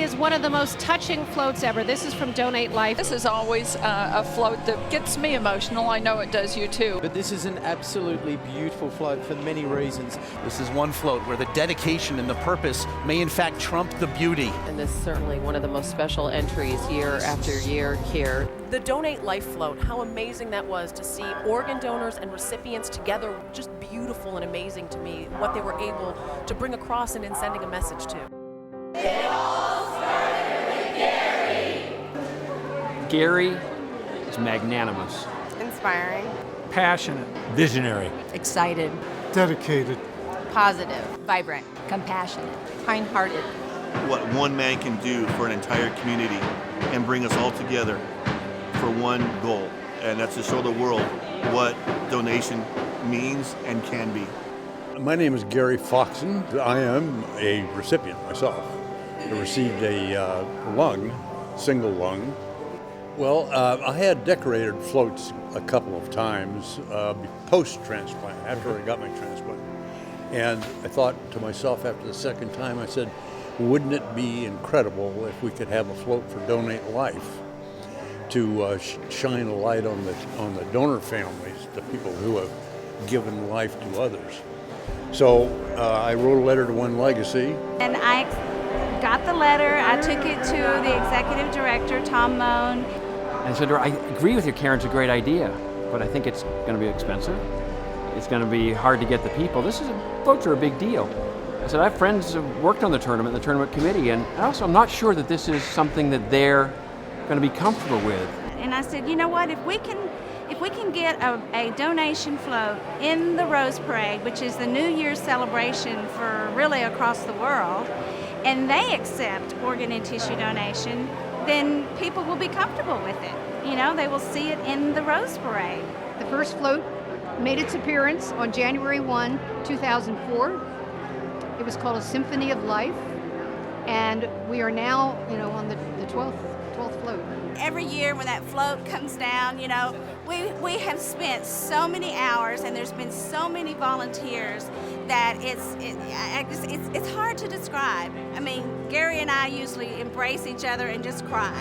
is one of the most touching floats ever. This is from Donate Life. This is always a float that gets me emotional. I know it does you too. But this is an absolutely beautiful float for many reasons. This is one float where the dedication and the purpose may in fact trump the beauty. And this is certainly one of the most special entries year after year here. The Donate Life float, how amazing that was to see organ donors and recipients together. Just beautiful and amazing to me what they were able to bring across and in sending a message to. It all started with Gary. Gary is magnanimous, inspiring, passionate, visionary, excited, dedicated, positive, vibrant, compassionate, kind-hearted. What one man can do for an entire community and bring us all together for one goal, and that's to show the world what donation means and can be. My name is Gary Foxen. I am a recipient myself. I received a single lung. Well, I had decorated floats a couple of times post-transplant, after I got my transplant. And I thought to myself after the second time, I said, wouldn't it be incredible if we could have a float for Donate Life to shine a light on the donor families, the people who have given life to others. So I wrote a letter to OneLegacy. And I got the letter, I took it to the executive director, Tom Moan. And I said to her, I agree with you, Karen, it's a great idea, but I think it's going to be expensive. It's going to be hard to get the people. Floats are a big deal. I said, I have friends who worked on the tournament committee, and also I'm not sure that this is something that they're going to be comfortable with. And I said, you know what, if we can get a donation float in the Rose Parade, which is the New Year's celebration for really across the world, and they accept organ and tissue donation, then people will be comfortable with it. You know, they will see it in the Rose Parade. The first float made its appearance on January 1, 2004. It was called A Symphony of Life, and we are now, on the 12th float. Every year when that float comes down, we have spent so many hours, and there's been so many volunteers that it's hard to describe. I mean, Gary and I usually embrace each other and just cry.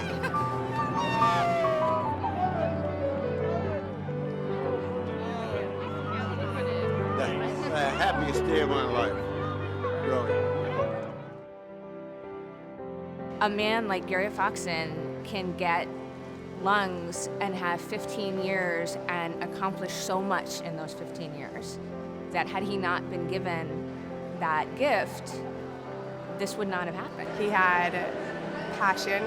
The happiest day of my life, really. A man like Gary Foxen can get lungs and have 15 years and accomplish so much in those 15 years that had he not been given that gift, this would not have happened. He had passion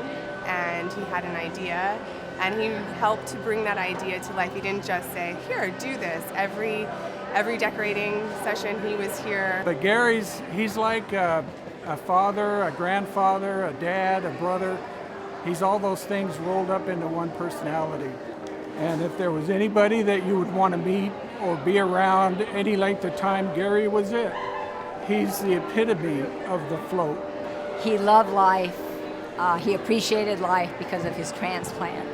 and he had an idea, and he helped to bring that idea to life. He didn't just say, here, do this. Every decorating session he was here. But he's like a father, a grandfather, a dad, a brother. He's all those things rolled up into one personality. And if there was anybody that you would want to meet or be around any length of time, Gary was it. He's the epitome of the float. He loved life. He appreciated life because of his transplant.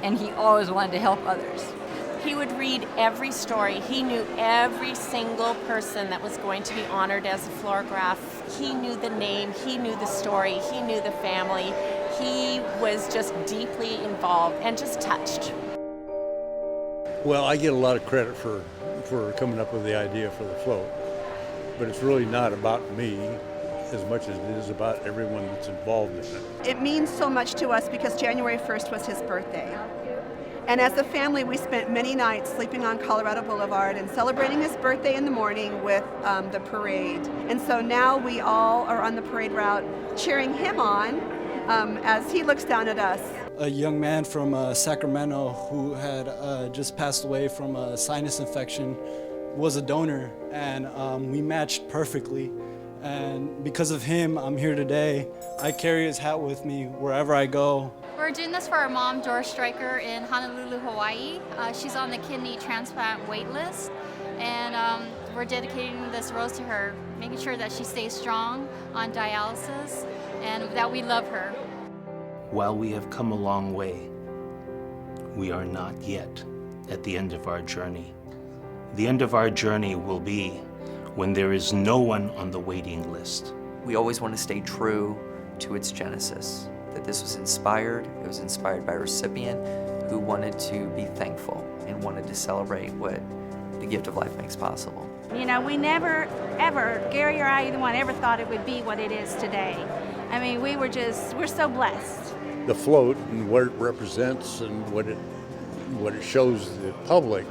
And he always wanted to help others. He would read every story. He knew every single person that was going to be honored as a fluorograph. He knew the name, he knew the story, he knew the family. He was just deeply involved and just touched. Well, I get a lot of credit for coming up with the idea for the float, but it's really not about me as much as it is about everyone that's involved in it. It means so much to us because January 1st was his birthday. And as a family, we spent many nights sleeping on Colorado Boulevard and celebrating his birthday in the morning with the parade. And so now we all are on the parade route cheering him on as he looks down at us. A young man from Sacramento who had just passed away from a sinus infection was a donor, and we matched perfectly. And because of him, I'm here today. I carry his hat with me wherever I go. We're doing this for our mom, Doris Stryker, in Honolulu, Hawaii. She's on the kidney transplant wait list, and we're dedicating this rose to her, making sure that she stays strong on dialysis and that we love her. While we have come a long way, we are not yet at the end of our journey. The end of our journey will be when there is no one on the waiting list, We always want to stay true to its genesis, that this was inspired. It was inspired by a recipient who wanted to be thankful and wanted to celebrate what the gift of life makes possible. You know, we never, ever, Gary or I, either one, ever thought it would be what it is today. I mean, we're so blessed. The float and what it represents and what it shows the public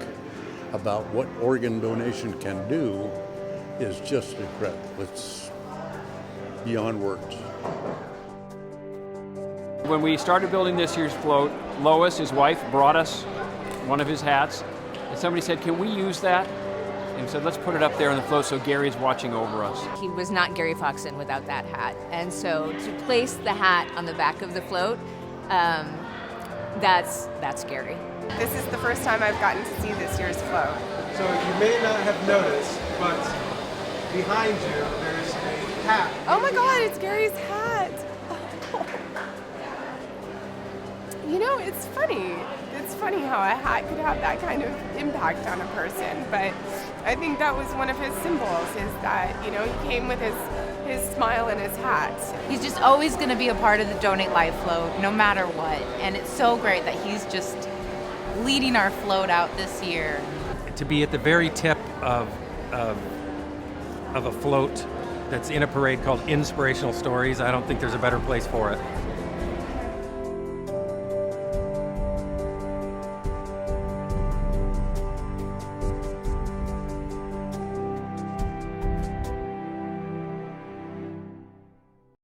about what organ donation can do is just incredible. It's beyond words. When we started building this year's float, Lois, his wife, brought us one of his hats, and somebody said, "Can we use that?" And said, "Let's put it up there on the float so Gary's watching over us." He was not Gary Foxen without that hat. And so to place the hat on the back of the float, that's Gary. This is the first time I've gotten to see this year's float. So you may not have noticed, but behind you there's a hat. Oh my God, it's Gary's hat. You know, it's funny. It's funny how a hat could have that kind of impact on a person, but I think that was one of his symbols, is that, you know, he came with his smile and his hat. He's just always going to be a part of the Donate Life float, no matter what, and it's so great that he's just leading our float out this year. To be at the very tip of a float that's in a parade called Inspirational Stories, I don't think there's a better place for it.